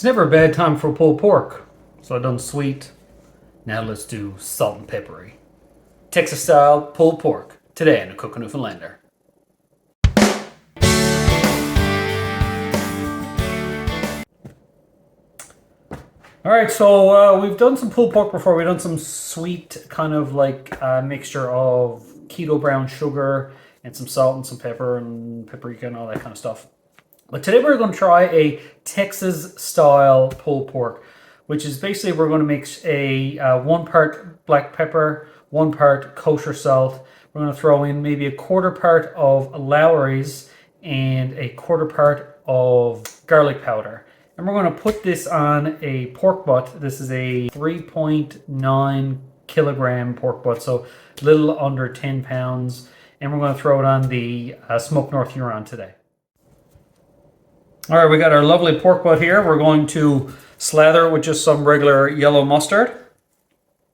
It's never a bad time for pulled pork. So I've done sweet. Now let's do salt and peppery. Texas style pulled pork. Today in the Cookin Newfoundlander. Alright, so we've done some pulled pork before. We've done some sweet kind of like mixture of keto brown sugar and some salt and some pepper and paprika and all that kind of stuff. But today we're going to try a Texas style pulled pork, which is basically we're going to mix a 1 part black pepper, 1 part kosher salt. We're going to throw in maybe a 1/4 part of Lowry's and a 1/4 part of garlic powder. And we're going to put this on a pork butt. This is a 3.9 kilogram pork butt, so a little under 10 pounds. And we're going to throw it on the Smoke North Huron today. All right, we got our lovely pork butt here. We're going to slather it with just some regular yellow mustard.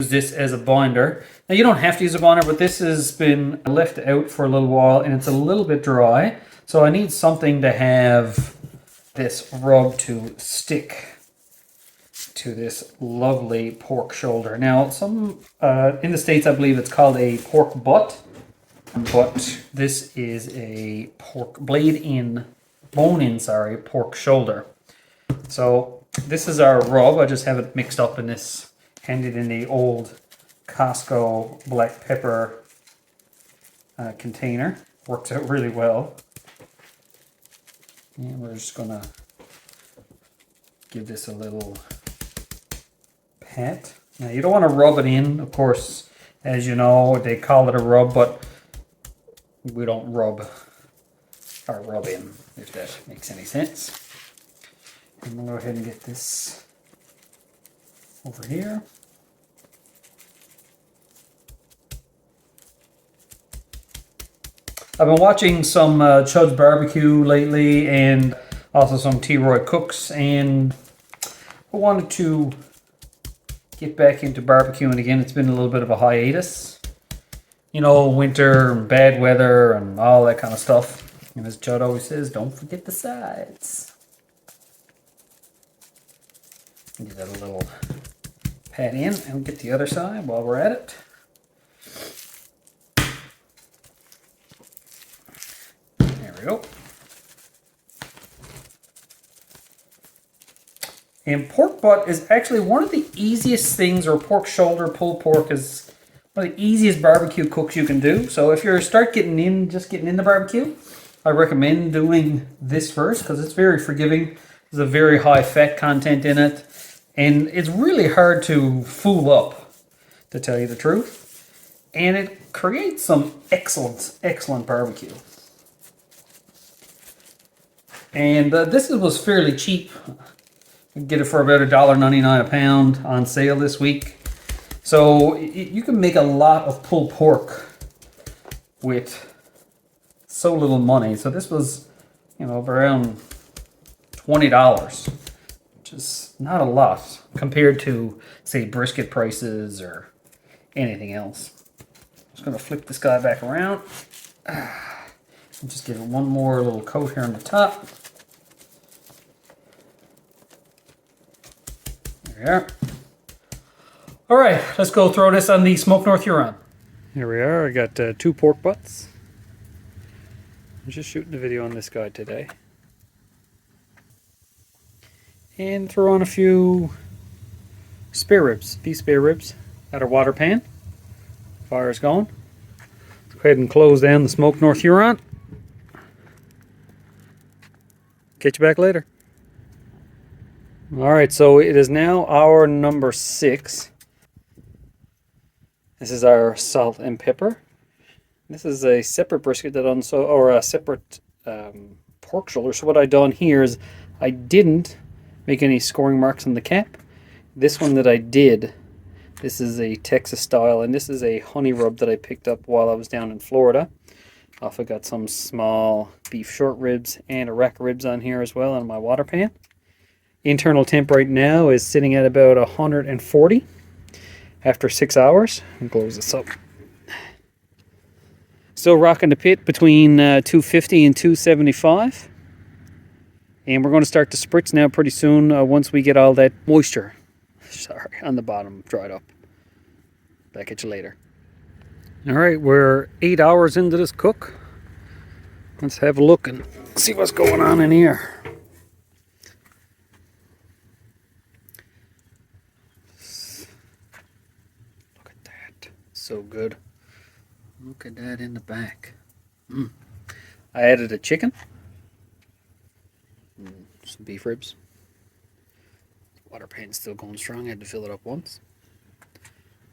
Use this as a binder. Now you don't have to use a binder, but this has been left out for a little while and it's a little bit dry. So I need something to have this rub to stick to this lovely pork shoulder. Now some in the States I believe it's called a pork butt, but this is a pork bone-in pork shoulder. So this is our rub. I just have it mixed up in this, handed in the old Costco black pepper container. Works out really well. And we're just gonna give this a little pat. Now you don't want to rub it in, of course, as you know, they call it a rub, but we don't rub or rub in, if that makes any sense. And we'll go ahead and get this over here. I've been watching some Chud's Barbecue lately and also some T-Roy Cooks, and I wanted to get back into barbecuing again. It's been a little bit of a hiatus. You know, winter and bad weather and all that kind of stuff. And as Chud always says, don't forget the sides. Give that a little pat in and get the other side while we're at it. There we go. And pork butt is actually one of the easiest things, or pork shoulder, pulled pork is one of the easiest barbecue cooks you can do. So if you're getting in the barbecue, I recommend doing this first because it's very forgiving. There's a very high fat content in it. And it's really hard to fool up, to tell you the truth. And it creates some excellent barbecue. And this was fairly cheap. You can get it for about $1.99 a pound on sale this week. So you can make a lot of pulled pork with so little money. So this was, around $20, which is not a lot compared to, say, brisket prices or anything else. Just gonna flip this guy back around and just give it one more little coat here on the top. There we are. All right, let's go throw this on the Smoke North Huron. Here we are. I got 2 pork butts. I'm just shooting a video on this guy today. And throw on a few spare ribs, beef spare ribs, at our water pan. Fire's going. Go ahead and close down the Smoke North Huron. Catch you back later. Alright, so it is now hour number 6. This is our salt and pepper. This is a separate brisket or a separate pork shoulder. So what I done here is I didn't make any scoring marks on the cap. This one that I did, this is a Texas style, and this is a honey rub that I picked up while I was down in Florida. Also got some small beef short ribs and a rack of ribs on here as well on my water pan. Internal temp right now is sitting at about 140 after 6 hours. I'll close this up. Still rocking the pit between 250 and 275. And we're going to start the spritz now pretty soon once we get all that moisture, sorry, on the bottom dried up. Back at you later. All right, we're 8 hours into this cook. Let's have a look and see what's going on in here. Look at that. So good. Look at that in the back. I added a chicken. Some beef ribs. Water pan's still going strong. I had to fill it up once.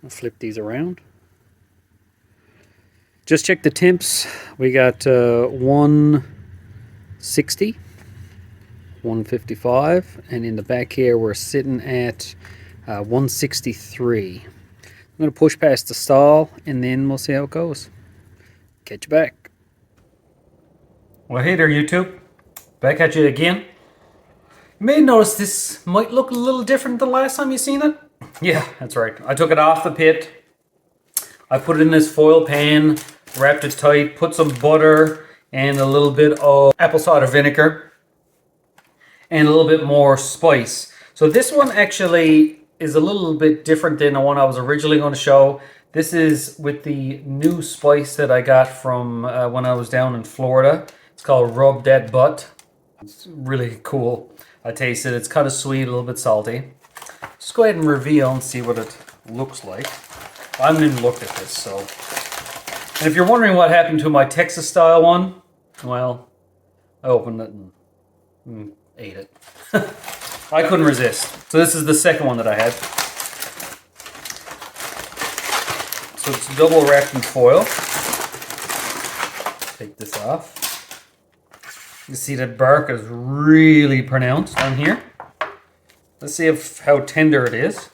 I'll flip these around. Just check the temps. We got 160, 155, and in the back here we're sitting at 163. I'm going to push past the stall and then we'll see how it goes. Catch you back. Well, hey there, YouTube. Back at you again. You may notice this might look a little different than last time you seen it. Yeah, that's right. I took it off the pit. I put it in this foil pan, wrapped it tight, put some butter and a little bit of apple cider vinegar and a little bit more spice. So this one actually is a little bit different than the one I was originally going to show. This is with the new spice that I got from when I was down in Florida. It's called Rub That Butt. It's really cool. I tasted it. It's kind of sweet, a little bit salty. Let's go ahead and reveal and see what it looks like. I haven't even looked at this, so. And if you're wondering what happened to my Texas style one, well, I opened it and ate it. I couldn't resist. So this is the second one that I had. So it's double wrapped in foil. Take this off. You see the bark is really pronounced on here. Let's see how tender it is.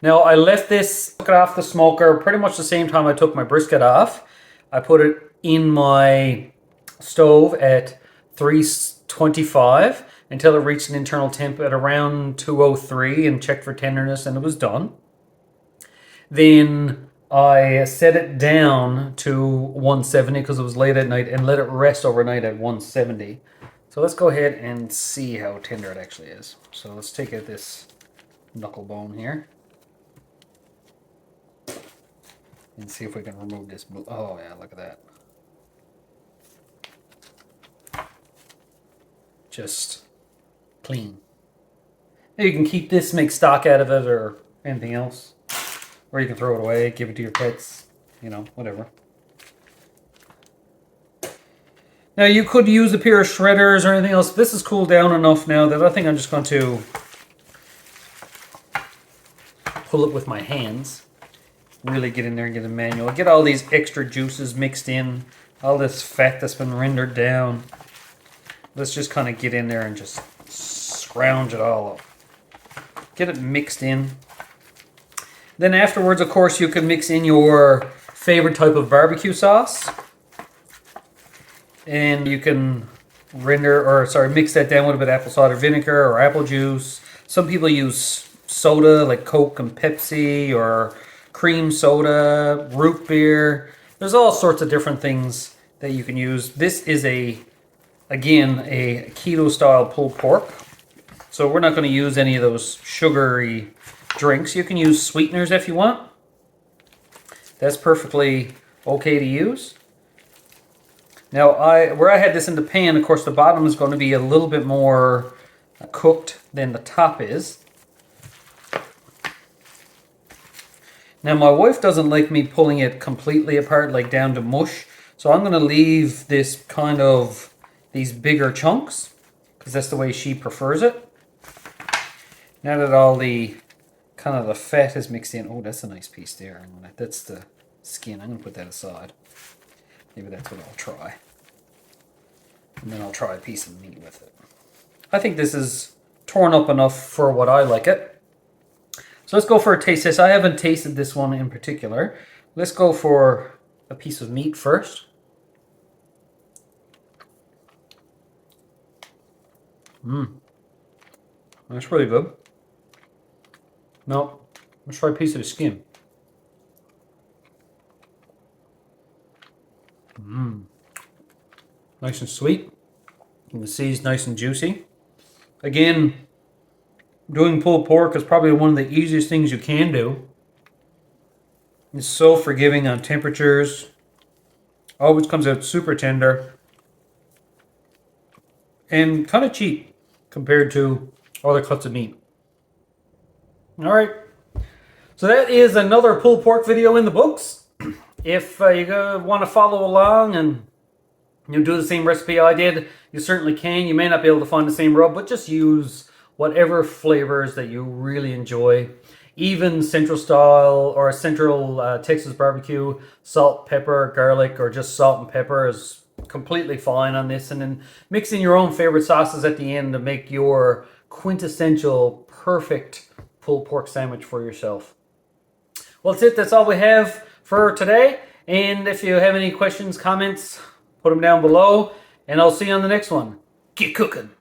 Now I left this, took it off the smoker pretty much the same time I took my brisket off. I put it in my stove at 325 until it reached an internal temp at around 203 and checked for tenderness, and it was done. Then I set it down to 170 because it was late at night and let it rest overnight at 170. So let's go ahead and see how tender it actually is. So let's take out this knuckle bone here and see if we can remove this blue. Oh yeah, look at that. Just clean. Now you can keep this, make stock out of it or anything else. Or you can throw it away, give it to your pets, you know, whatever. Now you could use a pair of shredders or anything else. This is cooled down enough now that I think I'm just going to pull it with my hands. Really get in there and get a manual. Get all these extra juices mixed in. All this fat that's been rendered down. Let's just kind of get in there and just scrounge it all up. Get it mixed in. Then afterwards, of course, you can mix in your favorite type of barbecue sauce. And you can mix that down with a bit of apple cider vinegar or apple juice. Some people use soda like Coke and Pepsi or cream soda, root beer. There's all sorts of different things that you can use. This is again, a keto style pulled pork. So we're not going to use any of those sugary drinks. You can use sweeteners if you want. That's perfectly okay to use. Now, where I had this in the pan, of course, the bottom is going to be a little bit more cooked than the top is. Now, my wife doesn't like me pulling it completely apart, like down to mush. So I'm going to leave this kind of, these bigger chunks, because that's the way she prefers it. Now that all the kind of the fat is mixed in. Oh, that's a nice piece there. That's the skin. I'm going to put that aside. Maybe that's what I'll try. And then I'll try a piece of meat with it. I think this is torn up enough for what I like it. So let's go for a taste test. I haven't tasted this one in particular. Let's go for a piece of meat first. That's really good. No, let's try a piece of the skin. Nice and sweet. You can see it's nice and juicy. Again, doing pulled pork is probably one of the easiest things you can do. It's so forgiving on temperatures. Always comes out super tender. And kind of cheap compared to other cuts of meat. Alright. So that is another pulled pork video in the books. If you want to follow along and do the same recipe I did, you certainly can. You may not be able to find the same rub, but just use whatever flavors that you really enjoy. Even Central style or Central Texas barbecue, salt, pepper, garlic, or just salt and pepper is completely fine on this. And then mix in your own favorite sauces at the end to make your quintessential perfect pulled pork sandwich for yourself. Well, that's it. That's all we have for today. And if you have any questions, comments, put them down below. And I'll see you on the next one. Get cooking.